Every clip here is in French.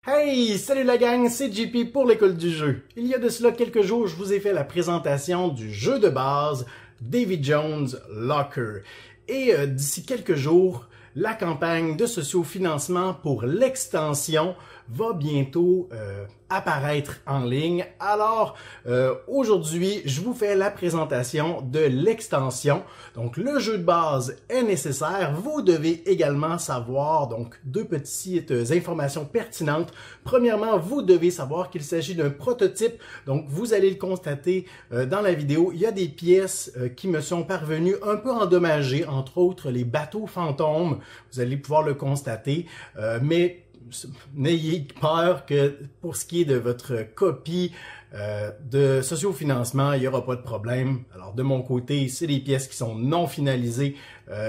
Hey, salut la gang, c'est JP pour l'école du jeu. Il y a de cela quelques jours, je vous ai fait la présentation du jeu de base Davy Jones Locker. Et d'ici quelques jours, la campagne de sociofinancement pour l'extension va bientôt apparaître en ligne. Alors, aujourd'hui, je vous fais la présentation de l'extension. Donc, le jeu de base est nécessaire. Vous devez également savoir, donc, deux petites informations pertinentes. Premièrement, vous devez savoir qu'il s'agit d'un prototype. Donc, vous allez le constater dans la vidéo. Il y a des pièces qui me sont parvenues un peu endommagées, entre autres les bateaux fantômes. Vous allez pouvoir le constater, mais n'ayez peur que pour ce qui est de votre copie de sociofinancement, il n'y aura pas de problème. Alors de mon côté, c'est des pièces qui sont non finalisées,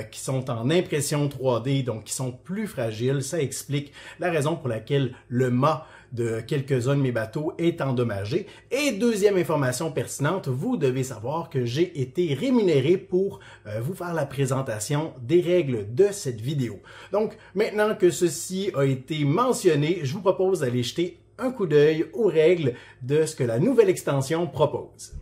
qui sont en impression 3D, donc qui sont plus fragiles. Ça explique la raison pour laquelle le mât de quelques-uns de mes bateaux est endommagé. Et deuxième information pertinente, vous devez savoir que j'ai été rémunéré pour vous faire la présentation des règles de cette vidéo. Donc maintenant que ceci a été mentionné, je vous propose d'aller jeter un coup d'œil aux règles de ce que la nouvelle extension propose.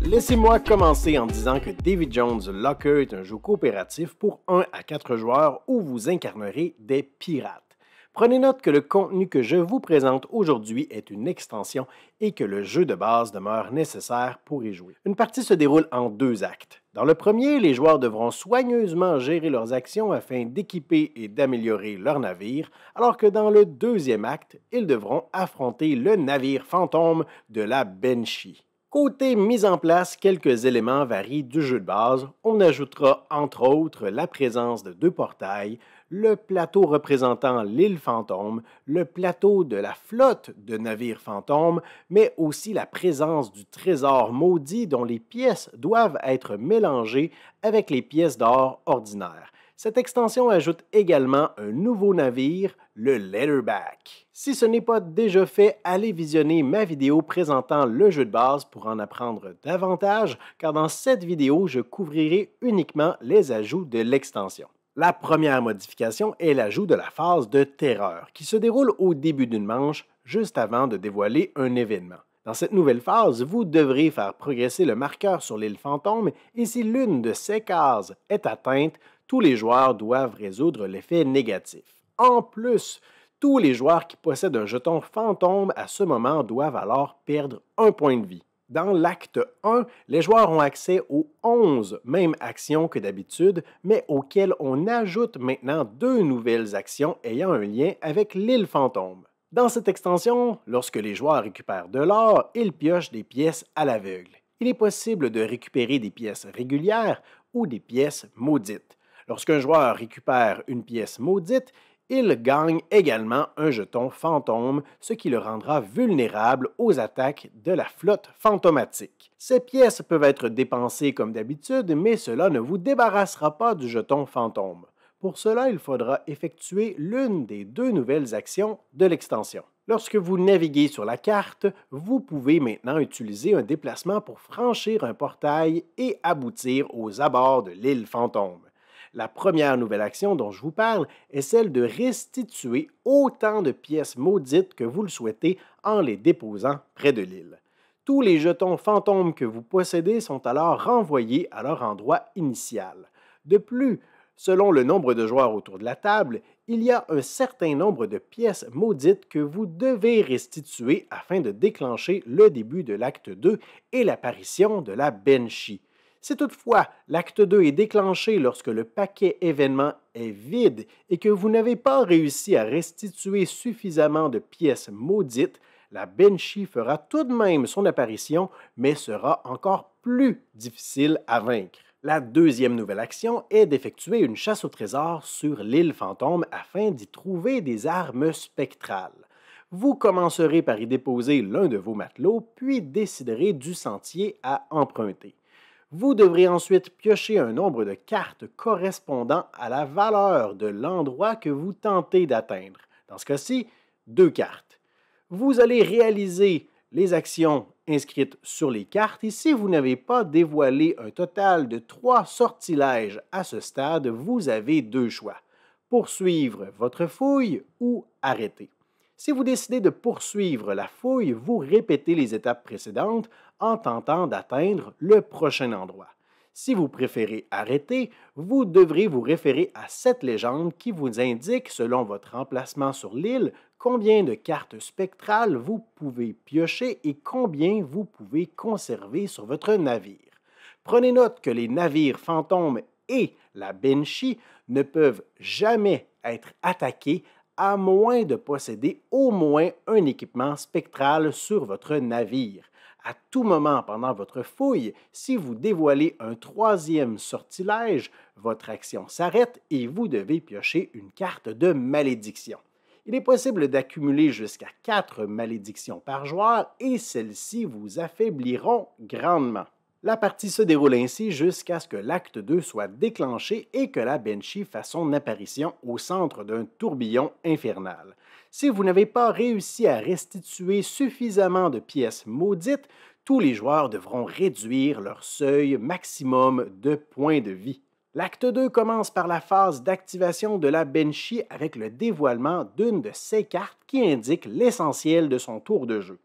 Laissez-moi commencer en disant que Davy Jones Locker est un jeu coopératif pour 1 à 4 joueurs où vous incarnerez des pirates. Prenez note que le contenu que je vous présente aujourd'hui est une extension et que le jeu de base demeure nécessaire pour y jouer. Une partie se déroule en 2 actes. Dans le premier, les joueurs devront soigneusement gérer leurs actions afin d'équiper et d'améliorer leur navire, alors que dans le deuxième acte, ils devront affronter le navire fantôme de la Banshee. Côté mise en place, quelques éléments varient du jeu de base. On ajoutera entre autres la présence de 2 portails, le plateau représentant l'île fantôme, le plateau de la flotte de navires fantômes, mais aussi la présence du trésor maudit dont les pièces doivent être mélangées avec les pièces d'or ordinaires. Cette extension ajoute également un nouveau navire, le Leatherback. Si ce n'est pas déjà fait, allez visionner ma vidéo présentant le jeu de base pour en apprendre davantage, car dans cette vidéo, je couvrirai uniquement les ajouts de l'extension. La première modification est l'ajout de la phase de terreur, qui se déroule au début d'une manche, juste avant de dévoiler un événement. Dans cette nouvelle phase, vous devrez faire progresser le marqueur sur l'île fantôme et si l'une de ces cases est atteinte, tous les joueurs doivent résoudre l'effet négatif. En plus, tous les joueurs qui possèdent un jeton fantôme à ce moment doivent alors perdre 1 point de vie. Dans l'acte 1, les joueurs ont accès aux 11 mêmes actions que d'habitude, mais auxquelles on ajoute maintenant 2 nouvelles actions ayant un lien avec l'île fantôme. Dans cette extension, lorsque les joueurs récupèrent de l'or, ils piochent des pièces à l'aveugle. Il est possible de récupérer des pièces régulières ou des pièces maudites. Lorsqu'un joueur récupère une pièce maudite, il gagne également un jeton fantôme, ce qui le rendra vulnérable aux attaques de la flotte fantomatique. Ces pièces peuvent être dépensées comme d'habitude, mais cela ne vous débarrassera pas du jeton fantôme. Pour cela, il faudra effectuer l'une des 2 nouvelles actions de l'extension. Lorsque vous naviguez sur la carte, vous pouvez maintenant utiliser un déplacement pour franchir un portail et aboutir aux abords de l'île fantôme. La première nouvelle action dont je vous parle est celle de restituer autant de pièces maudites que vous le souhaitez en les déposant près de l'île. Tous les jetons fantômes que vous possédez sont alors renvoyés à leur endroit initial. De plus, selon le nombre de joueurs autour de la table, il y a un certain nombre de pièces maudites que vous devez restituer afin de déclencher le début de l'acte 2 et l'apparition de la Banshee. Si toutefois l'acte 2 est déclenché lorsque le paquet événement est vide et que vous n'avez pas réussi à restituer suffisamment de pièces maudites, la Banshee fera tout de même son apparition, mais sera encore plus difficile à vaincre. La deuxième nouvelle action est d'effectuer une chasse au trésor sur l'île fantôme afin d'y trouver des armes spectrales. Vous commencerez par y déposer l'un de vos matelots, puis déciderez du sentier à emprunter. Vous devrez ensuite piocher un nombre de cartes correspondant à la valeur de l'endroit que vous tentez d'atteindre. Dans ce cas-ci, 2 cartes. Vous allez réaliser les actions inscrites sur les cartes et si vous n'avez pas dévoilé un total de 3 sortilèges à ce stade, vous avez 2 choix: poursuivre votre fouille ou arrêter. Si vous décidez de poursuivre la fouille, vous répétez les étapes précédentes en tentant d'atteindre le prochain endroit. Si vous préférez arrêter, vous devrez vous référer à cette légende qui vous indique, selon votre emplacement sur l'île, combien de cartes spectrales vous pouvez piocher et combien vous pouvez conserver sur votre navire. Prenez note que les navires fantômes et la Banshee ne peuvent jamais être attaqués à moins de posséder au moins un équipement spectral sur votre navire. À tout moment pendant votre fouille, si vous dévoilez un 3e sortilège, votre action s'arrête et vous devez piocher une carte de malédiction. Il est possible d'accumuler jusqu'à 4 malédictions par joueur et celles-ci vous affaibliront grandement. La partie se déroule ainsi jusqu'à ce que l'acte 2 soit déclenché et que la Banshee fasse son apparition au centre d'un tourbillon infernal. Si vous n'avez pas réussi à restituer suffisamment de pièces maudites, tous les joueurs devront réduire leur seuil maximum de points de vie. L'acte 2 commence par la phase d'activation de la Banshee avec le dévoilement d'une de ses cartes qui indique l'essentiel de son tour de jeu.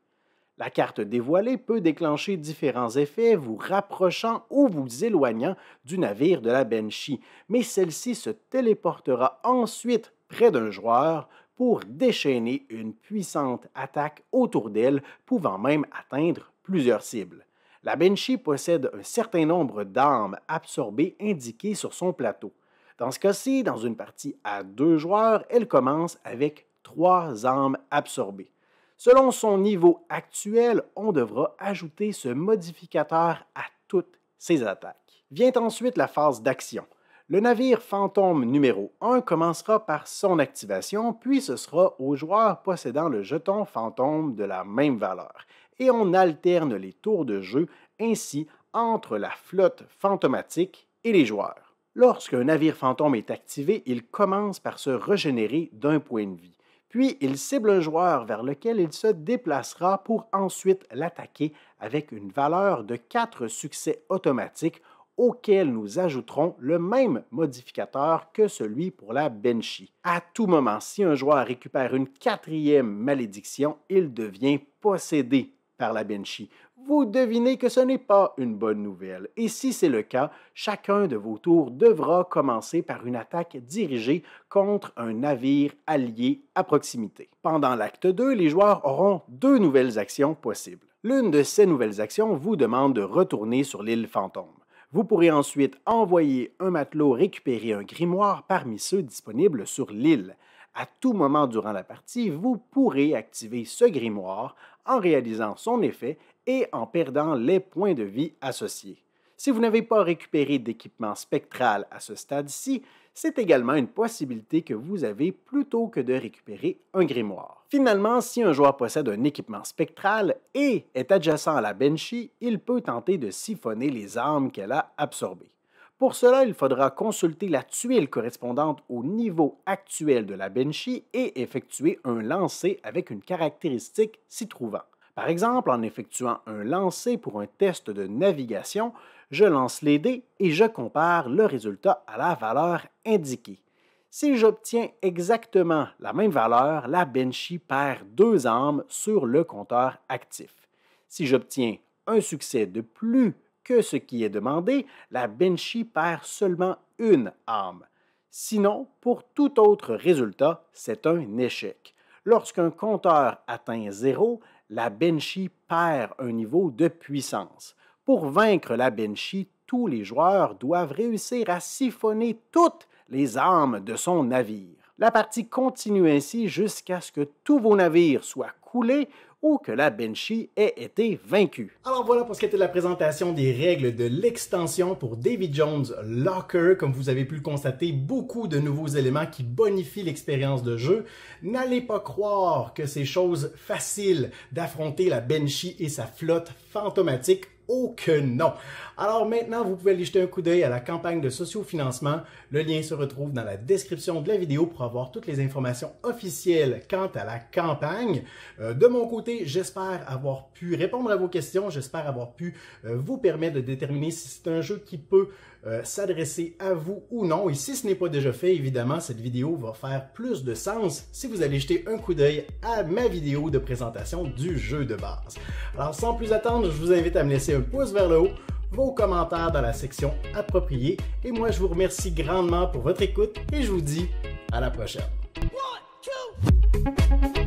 La carte dévoilée peut déclencher différents effets vous rapprochant ou vous éloignant du navire de la Banshee, mais celle-ci se téléportera ensuite près d'un joueur pour déchaîner une puissante attaque autour d'elle, pouvant même atteindre plusieurs cibles. La Banshee possède un certain nombre d'armes absorbées indiquées sur son plateau. Dans ce cas-ci, dans une partie à 2 joueurs, elle commence avec 3 armes absorbées. Selon son niveau actuel, on devra ajouter ce modificateur à toutes ses attaques. Vient ensuite la phase d'action. Le navire fantôme numéro 1 commencera par son activation, puis ce sera aux joueurs possédant le jeton fantôme de la même valeur. Et on alterne les tours de jeu ainsi entre la flotte fantomatique et les joueurs. Lorsqu'un navire fantôme est activé, il commence par se régénérer d'1 point de vie. Puis il cible un joueur vers lequel il se déplacera pour ensuite l'attaquer avec une valeur de 4 succès automatiques auquel nous ajouterons le même modificateur que celui pour la Banshee. À tout moment, si un joueur récupère une 4e malédiction, il devient possédé par la Banshee. Vous devinez que ce n'est pas une bonne nouvelle, et si c'est le cas, chacun de vos tours devra commencer par une attaque dirigée contre un navire allié à proximité. Pendant l'acte 2, les joueurs auront 2 nouvelles actions possibles. L'une de ces nouvelles actions vous demande de retourner sur l'île fantôme. Vous pourrez ensuite envoyer un matelot récupérer un grimoire parmi ceux disponibles sur l'île. À tout moment durant la partie, vous pourrez activer ce grimoire en réalisant son effet et en perdant les points de vie associés. Si vous n'avez pas récupéré d'équipement spectral à ce stade-ci, c'est également une possibilité que vous avez plutôt que de récupérer un grimoire. Finalement, si un joueur possède un équipement spectral et est adjacent à la Banshee, il peut tenter de siphonner les armes qu'elle a absorbées. Pour cela, il faudra consulter la tuile correspondante au niveau actuel de la Banshee et effectuer un lancer avec une caractéristique s'y trouvant. Par exemple, en effectuant un lancer pour un test de navigation, je lance les dés et je compare le résultat à la valeur indiquée. Si j'obtiens exactement la même valeur, la Banshee perd 2 armes sur le compteur actif. Si j'obtiens un succès de plus que ce qui est demandé, la Banshee perd seulement 1 arme. Sinon, pour tout autre résultat, c'est un échec. Lorsqu'un compteur atteint 0, la Banshee perd un niveau de puissance. Pour vaincre la Banshee, tous les joueurs doivent réussir à siphonner toutes les armes de son navire. La partie continue ainsi jusqu'à ce que tous vos navires soient coulés ou que la Banshee ait été vaincue. Alors voilà pour ce qui était la présentation des règles de l'extension pour Davy Jones Locker. Comme vous avez pu le constater, beaucoup de nouveaux éléments qui bonifient l'expérience de jeu. N'allez pas croire que c'est chose facile d'affronter la Banshee et sa flotte fantomatique. Oh que non! Alors maintenant, vous pouvez aller jeter un coup d'œil à la campagne de sociofinancement. Le lien se retrouve dans la description de la vidéo pour avoir toutes les informations officielles quant à la campagne. De mon côté, j'espère avoir pu répondre à vos questions, j'espère avoir pu vous permettre de déterminer si c'est un jeu qui peut s'adresser à vous ou non. Et si ce n'est pas déjà fait, évidemment, cette vidéo va faire plus de sens si vous allez jeter un coup d'œil à ma vidéo de présentation du jeu de base. Alors sans plus attendre, je vous invite à me laisser un pouce vers le haut, vos commentaires dans la section appropriée. Et moi, je vous remercie grandement pour votre écoute et je vous dis à la prochaine. 1, 2